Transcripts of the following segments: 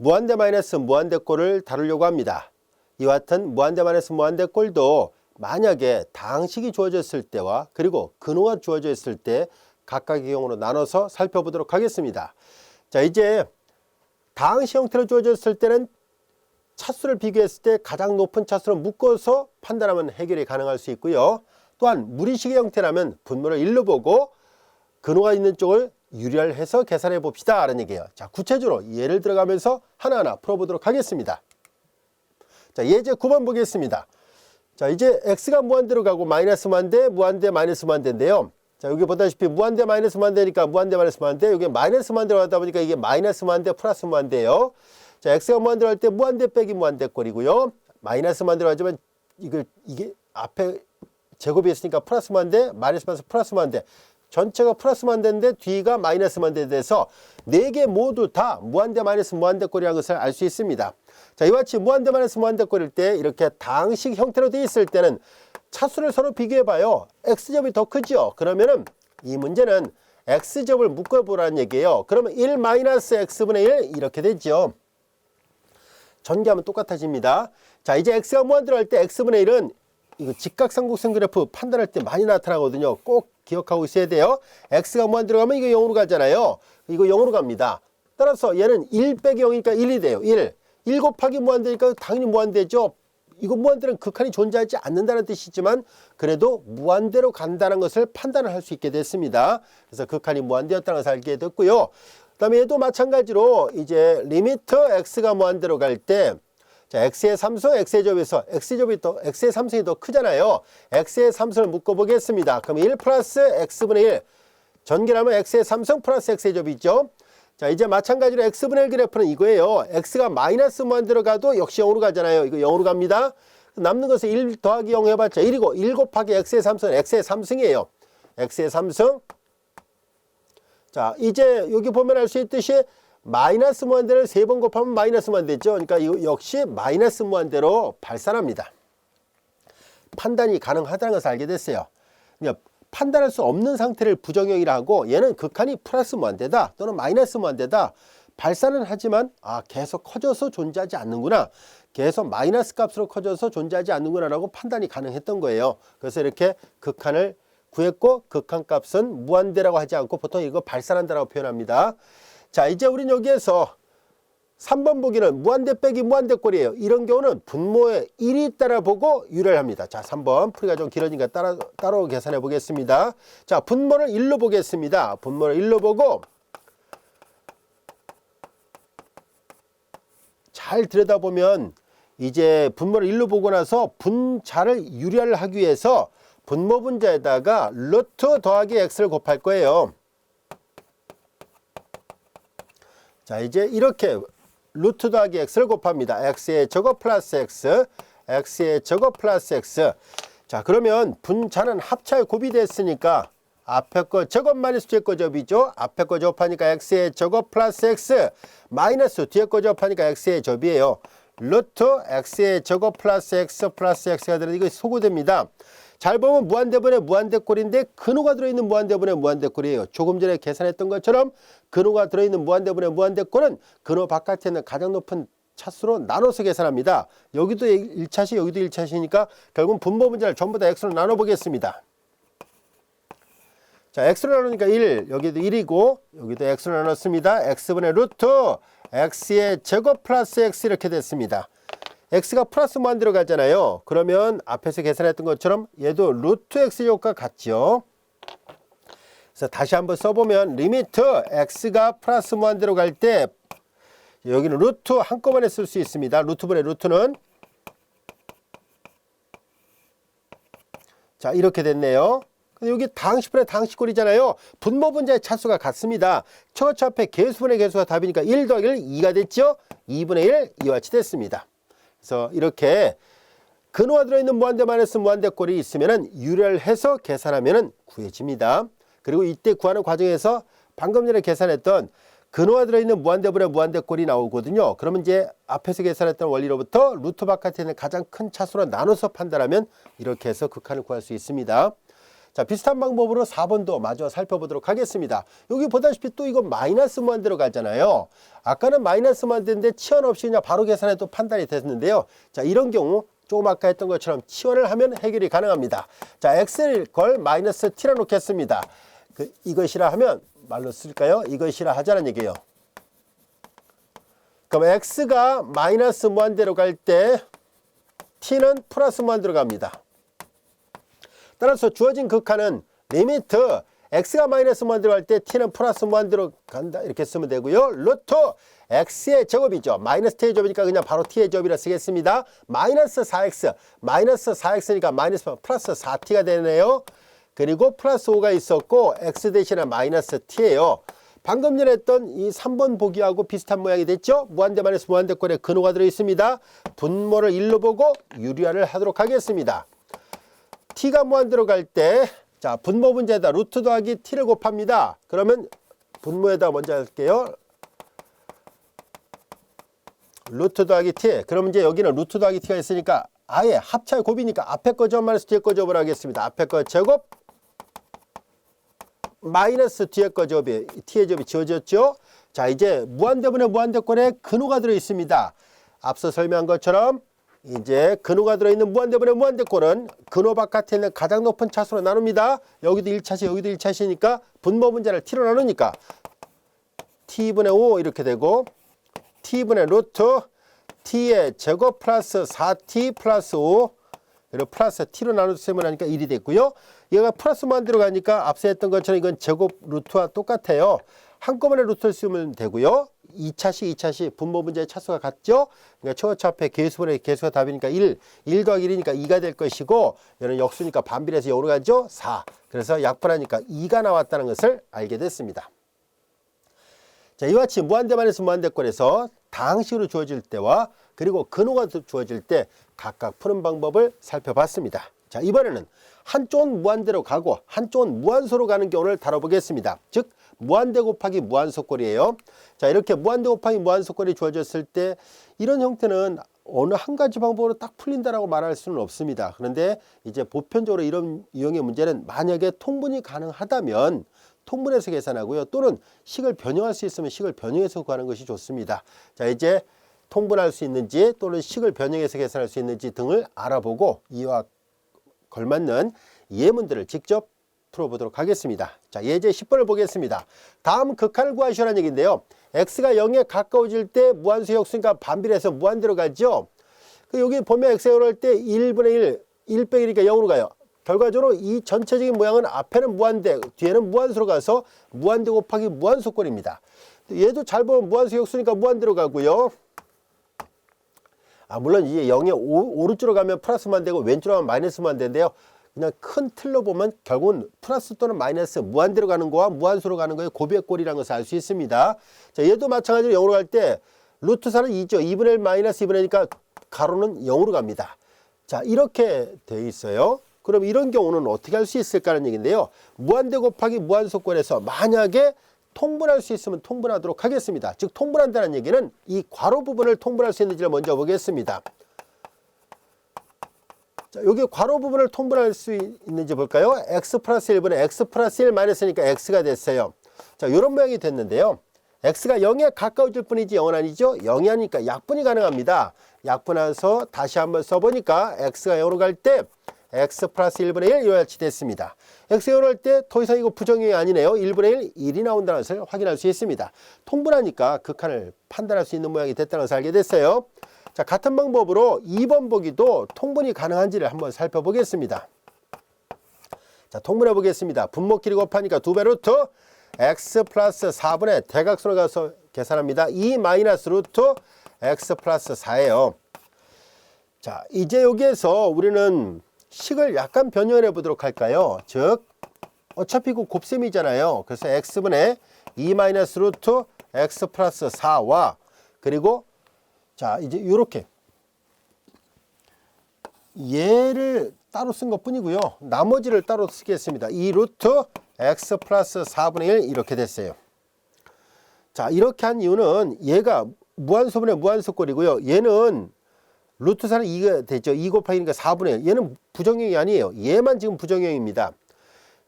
무한대 마이너스 무한대꼴을 다루려고 합니다. 이와 같은 무한대 마이너스 무한대꼴도 만약에 다항식이 주어졌을 때와 그리고 근호가 주어져 있을 때 각각의 경우로 나눠서 살펴보도록 하겠습니다. 자, 이제 다항식 형태로 주어졌을 때는 차수를 비교했을 때 가장 높은 차수로 묶어서 판단하면 해결이 가능할 수 있고요. 또한 무리식의 형태라면 분모를 1로 보고 근호가 있는 쪽을 유리화해서 계산해 봅시다 라는 얘기예요. 자, 구체적으로 예를 들어가면서 하나하나 풀어보도록 하겠습니다. 자, 예제 9번 보겠습니다. 자, 이제 x가 무한대로 가고 마이너스 무한대, 무한대, 마이너스 무한대인데요. 자, 여기 보다시피 무한대, 마이너스 무한대니까 무한대, 마이너스 무한대, 여기 마이너스 무한대로 가다 보니까 이게 마이너스 무한대, 플러스 무한대예요. 자, x가 무한대로 할 때 무한대 빼기 무한대꼴이고요. 마이너스 무한대로 하지만 이게 앞에 제곱이 있으니까 플러스 무한대, 마이너스 마이너스 플러스 무한대. 전체가 플러스 무한대인데 뒤가 마이너스 무한대에 대해서 4개 모두 다 무한대 마이너스 무한대꼴이라는 것을 알 수 있습니다. 자, 이와 같이 무한대 마이너스 무한대꼴일 때 이렇게 다항식 형태로 되어 있을 때는 차수를 서로 비교해 봐요. x제곱이 더 크죠. 그러면은 이 문제는 x제곱을 묶어보라는 얘기예요. 그러면 1 마이너스 x분의 1 이렇게 되죠. 전개하면 똑같아집니다. 자, 이제 x가 무한대로 할 때 x분의 1은 이거 직각삼각형 그래프 판단할 때 많이 나타나거든요. 꼭 기억하고 있어야 돼요. x가 무한대로 가면 이거 0으로 가잖아요. 이거 0으로 갑니다. 따라서 얘는 1 빼기 0이니까 1이 돼요. 1 곱하기 무한대니까 당연히 무한대죠. 이거 무한대는 극한이 존재하지 않는다는 뜻이지만 그래도 무한대로 간다는 것을 판단을 할 수 있게 됐습니다. 그래서 극한이 무한대였다는 것을 알게 됐고요. 그 다음에 얘도 마찬가지로 이제 리미트 x가 무한대로 갈 때 자, x의 삼수, x의 제곱에서 x의 삼승이 더 크잖아요. x의 삼승을 묶어보겠습니다. 그럼 1 플러스 x분의 1 전개하면 x의 삼승 플러스 x의 제곱이 있죠. 자, 이제 마찬가지로 x분의 1 그래프는 이거예요. x가 마이너스 무한대로 가도 역시 0으로 가잖아요. 이거 0으로 갑니다. 남는 것은 1 더하기 0 해봤자 1이고 1 곱하기 x의 삼승은 x의 삼승이에요. x의 삼승. 자, 이제 여기 보면 알 수 있듯이 마이너스 무한대를 3번 곱하면 마이너스 무한대죠. 그러니까 이거 역시 마이너스 무한대로 발산합니다. 판단이 가능하다는 것을 알게 됐어요. 그러니까 판단할 수 없는 상태를 부정형이라 하고 얘는 극한이 플러스 무한대다 또는 마이너스 무한대다. 발산은 하지만 계속 커져서 존재하지 않는구나. 계속 마이너스 값으로 커져서 존재하지 않는구나 라고 판단이 가능했던 거예요. 그래서 이렇게 극한을 구했고 극한 값은 무한대라고 하지 않고 보통 이거 발산한다라고 표현합니다. 자, 이제 우린 여기에서 3번 보기는 무한대 빼기 무한대꼴이에요. 이런 경우는 분모에 1이 있다라 보고 유래를 합니다. 자, 3번 풀이가 좀 길어지니까 따로 계산해 보겠습니다. 자, 분모를 1로 보겠습니다. 분모를 1로 보고 잘 들여다보면 이제 분모를 1로 보고 나서 분자를 유리화를 하기 위해서 분모 분자에다가 루트 더하기 x를 곱할 거예요. 자, 이제 이렇게 루트 더하기 x를 곱합니다. x의 제곱 플러스 x, x의 제곱 플러스 x. 자, 그러면 분자는 합차에 곱이 됐으니까 앞에 거 제곱 마이너스 뒤에 거 제곱이죠. 앞에 거 제곱하니까 x의 제곱 플러스 x 마이너스 뒤에 거 제곱하니까 x의 제곱이에요. 루트 x의 제곱 플러스 x가 되는 이거 소구됩니다. 잘 보면 무한대분의 무한대꼴인데 근호가 들어있는 무한대분의 무한대꼴이에요. 조금 전에 계산했던 것처럼 근호가 들어있는 무한대분의 무한대꼴은 근호 바깥에 있는 가장 높은 차수로 나눠서 계산합니다. 여기도 1차시 여기도 1차시니까 결국은 분모 분자를 전부 다 x로 나눠보겠습니다. 자, x로 나누니까 1 여기도 1이고 여기도 x로 나눴습니다. x분의 루트 x의 제곱 플러스 x 이렇게 됐습니다. x가 플러스 무한대로 가잖아요. 그러면 앞에서 계산했던 것처럼 얘도 루트 x 제곱과 같죠. 그래서 다시 한번 써보면 리미트 x가 플러스 무한대로 갈 때 여기는 루트 한꺼번에 쓸 수 있습니다. 루트분의 루트는 자, 이렇게 됐네요. 여기 다항식분의 다항식꼴이잖아요. 분모 분자의 차수가 같습니다. 처처 앞에 개수분의 개수가 답이니까 1 더하기 1 2가 됐죠. 2분의 1 이와 같이 됐습니다. 그래서 이렇게 근호가 들어있는 무한대 마이너스 무한대꼴이 있으면은 유래를 해서 계산하면은 구해집니다. 그리고 이때 구하는 과정에서 방금 전에 계산했던 근호가 들어있는 무한대분의 무한대꼴이 나오거든요. 그러면 이제 앞에서 계산했던 원리로부터 루트 바깥에 있는 가장 큰 차수로 나눠서 판단하면 이렇게 해서 극한을 구할 수 있습니다. 자, 비슷한 방법으로 4번도 마저 살펴보도록 하겠습니다. 여기 보다시피 또 이거 마이너스 무한대로 가잖아요. 아까는 마이너스 무한대인데 치환 없이 그냥 바로 계산해도 판단이 됐는데요. 자, 이런 경우 조금 아까 했던 것처럼 치환을 하면 해결이 가능합니다. 자, x를 걸 마이너스 t라 놓겠습니다. 이것이라 하면 말로 쓸까요? 이것이라 하자는 얘기예요. 그럼 x가 마이너스 무한대로 갈 때 t는 플러스 무한대로 갑니다. 따라서 주어진 극한은 리미트 x가 마이너스 무한대로 갈 때 t는 플러스 무한대로 간다 이렇게 쓰면 되고요. 루트 x의 제곱이죠. 마이너스 t의 제곱이니까 그냥 바로 t의 제곱이라 쓰겠습니다. 마이너스 4x 마이너스 4x니까 마이너스 플러스 4t가 되네요. 그리고 플러스 5가 있었고 x 대신에 마이너스 t예요. 방금 전에 했던 이 3번 보기하고 비슷한 모양이 됐죠. 무한대 마이너스 무한대꼴에 근호가 들어있습니다. 분모를 1로 보고 유리화를 하도록 하겠습니다. t가 무한대로 갈 때 자, 분모 문제에다 루트 더하기 t를 곱합니다. 그러면 분모에다 먼저 할게요. 루트 더하기 t. 그럼 이제 여기는 루트 더하기 t가 있으니까 아예 합차의 곱이니까 앞에 거 제곱 마이너스 뒤에 거 제곱을 하겠습니다. 앞에 거 제곱 마이너스 뒤에 거 제곱이 t의 제곱이 지워졌죠. 자, 이제 무한대분의 무한대꼴에 근호가 들어 있습니다. 앞서 설명한 것처럼 이제 근호가 들어있는 무한대분의 무한대꼴은 근호 바깥에 있는 가장 높은 차수로 나눕니다. 여기도 1차시 여기도 1차시니까 분모 분자를 t로 나누니까 t분의 5 이렇게 되고 t분의 루트 t의 제곱 플러스 4t 플러스 5 그리고 플러스 t로 나누면 하니까 1이 됐고요. 얘가 플러스 무한대로 가니까 앞서 했던 것처럼 이건 제곱 루트와 똑같아요. 한꺼번에 루트를 쓰면 되고요. 2차시 분모 분자의 차수가 같죠. 그러니까 초차합의 개수분의 개수가 답이니까 1 더하기 1이니까 2가 될 것이고 얘는 역수니까 반비례해서 0으로 가죠. 4. 그래서 약분하니까 2가 나왔다는 것을 알게 됐습니다. 자, 이와 같이 무한대 마이너스 무한대꼴에서 다항식으로 주어질 때와 그리고 근호가 주어질 때 각각 푸는 방법을 살펴봤습니다. 자, 이번에는 한쪽은 무한대로 가고 한쪽은 무한소로 가는 경우를 다뤄보겠습니다. 즉 무한대 곱하기 무한소꼴이에요. 자, 이렇게 무한대 곱하기 무한소꼴이 주어졌을 때 이런 형태는 어느 한 가지 방법으로 딱 풀린다라고 말할 수는 없습니다. 그런데 이제 보편적으로 이런 유형의 문제는 만약에 통분이 가능하다면 통분해서 계산하고요. 또는 식을 변형할 수 있으면 식을 변형해서 구하는 것이 좋습니다. 자, 이제 통분할 수 있는지 또는 식을 변형해서 계산할 수 있는지 등을 알아보고 이와 걸맞는 예문들을 직접 풀어보도록 하겠습니다. 자, 예제 10번을 보겠습니다. 다음 극한을 구하시라는 얘기인데요. x가 0에 가까워질 때 무한수의 역수니까 반비례해서 무한대로 가죠. 여기 보면 x가 0을 할 때 1분의 1 빼기니까 0으로 가요. 결과적으로 이 전체적인 모양은 앞에는 무한대, 뒤에는 무한수로 가서 무한대 곱하기 무한소꼴입니다. 얘도 잘 보면 무한수의 역수니까 무한대로 가고요. 물론 이제 0의 오른쪽으로 가면 플러스 무한대고 왼쪽으로 가면 마이너스 무한대인데요. 그냥 큰 틀로 보면 결국은 플러스 또는 마이너스 무한대로 가는 거와 무한수로 가는 거의 고비의 꼴이라는 것을 알 수 있습니다. 자, 얘도 마찬가지로 0으로 갈 때 루트사는 2죠. 2분의 1 마이너스 2분의 1이니까 가로는 0으로 갑니다. 자, 이렇게 돼 있어요. 그럼 이런 경우는 어떻게 할 수 있을까라는 얘기인데요. 무한대 곱하기 무한소꼴에서 만약에 통분할 수 있으면 통분하도록 하겠습니다. 즉 통분한다는 얘기는 이 괄호 부분을 통분할 수 있는지를 먼저 보겠습니다. 자, 여기 괄호 부분을 통분할 수 있는지 볼까요? x 플러스 1분의 x 플러스 1 마이너스니까 x가 됐어요. 자, 이런 모양이 됐는데요. x가 0에 가까워질 뿐이지 0은 아니죠. 0이 하니까 약분이 가능합니다. 약분해서 다시 한번 써보니까 x가 0으로 갈 때 x 플러스 1분의 1 이와 같이 됐습니다. x가 0으로 갈 때 더 이상 이거 부정형이 아니네요. 1분의 1, 1이 나온다는 것을 확인할 수 있습니다. 통분하니까 극한을 판단할 수 있는 모양이 됐다는 것을 알게 됐어요. 자, 같은 방법으로 2번 보기도 통분이 가능한지를 한번 살펴보겠습니다. 자, 통분해 보겠습니다. 분모끼리 곱하니까 2배 루트 x 플러스 4분의 대각선을 가서 계산합니다. 2 마이너스 루트 x 플러스 4예요. 자, 이제 여기에서 우리는 식을 약간 변형을 해보도록 할까요? 즉 어차피 그 곱셈이잖아요. 그래서 x분의 2 마이너스 루트 x 플러스 4와 그리고 자, 이제 이렇게 얘를 따로 쓴 것 뿐이고요. 나머지를 따로 쓰겠습니다. 2 루트 x 플러스 4분의 1 이렇게 됐어요. 자, 이렇게 한 이유는 얘가 무한소분의 무한소꼴이고요. 얘는 루트사는 2가 되죠. 2 곱하기니까 4분의 1. 얘는 부정형이 아니에요. 얘만 지금 부정형입니다.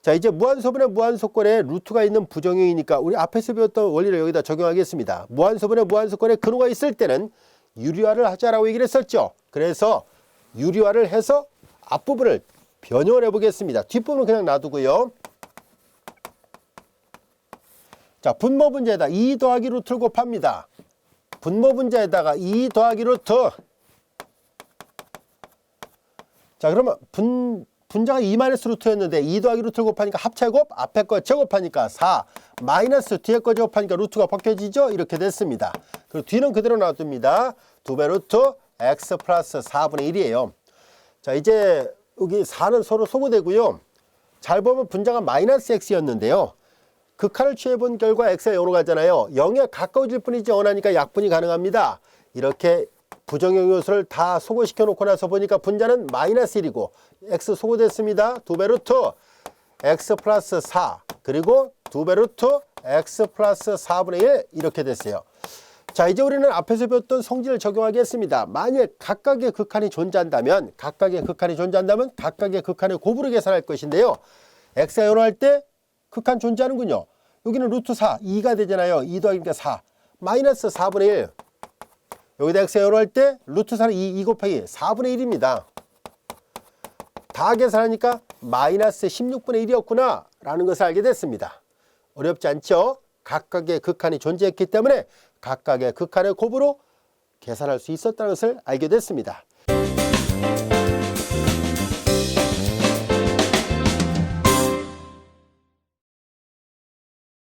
자, 이제 무한소분의 무한소권에 루트가 있는 부정형이니까 우리 앞에서 배웠던 원리를 여기다 적용하겠습니다. 무한소분의 무한소권에 근호가 있을 때는 유리화를 하자라고 얘기를 했었죠. 그래서 유리화를 해서 앞부분을 변형을 해보겠습니다. 뒷부분은 그냥 놔두고요. 자, 분모 분자에다 2 더하기 루트를 곱합니다. 분모 분자에다가 2 더하기 루트. 자, 그러면 분자가 2-루트였는데 2 더하기 루트를 곱하니까 합제곱, 앞에 거 제곱하니까 4, 마이너스 뒤에 거 제곱하니까 루트가 벗겨지죠? 이렇게 됐습니다. 그리고 뒤는 그대로 놔둡니다. 2배 루트 x 플러스 4분의 1이에요. 자, 이제 여기 4는 서로 소거되고요. 잘 보면 분자가 마이너스 x였는데요. 극한을 취해본 결과 x가 0으로 가잖아요. 0에 가까워질 뿐이지 원하니까 약분이 가능합니다. 이렇게 부정형 요소를 다 소거시켜 놓고 나서 보니까 분자는 마이너스 1이고 x 소거됐습니다. 2배 루트 x 플러스 4 그리고 2배 루트 x 플러스 4분의 1 이렇게 됐어요. 자, 이제 우리는 앞에서 배웠던 성질을 적용하겠습니다. 만약 각각의 극한이 존재한다면 각각의 극한의 곱으로 계산할 것인데요. x가 0을 할 때 극한 존재하는군요. 여기는 루트 4, 2가 되잖아요. 2 더하기니까 4, 마이너스 4분의 1. 여기다 x가 0을 할 때 루트 4는 2 곱하기 4분의 1입니다. 다 계산하니까 마이너스 16분의 1이었구나 라는 것을 알게 됐습니다. 어렵지 않죠? 각각의 극한이 존재했기 때문에 각각의 극한의 곱으로 계산할 수 있었다는 것을 알게 됐습니다.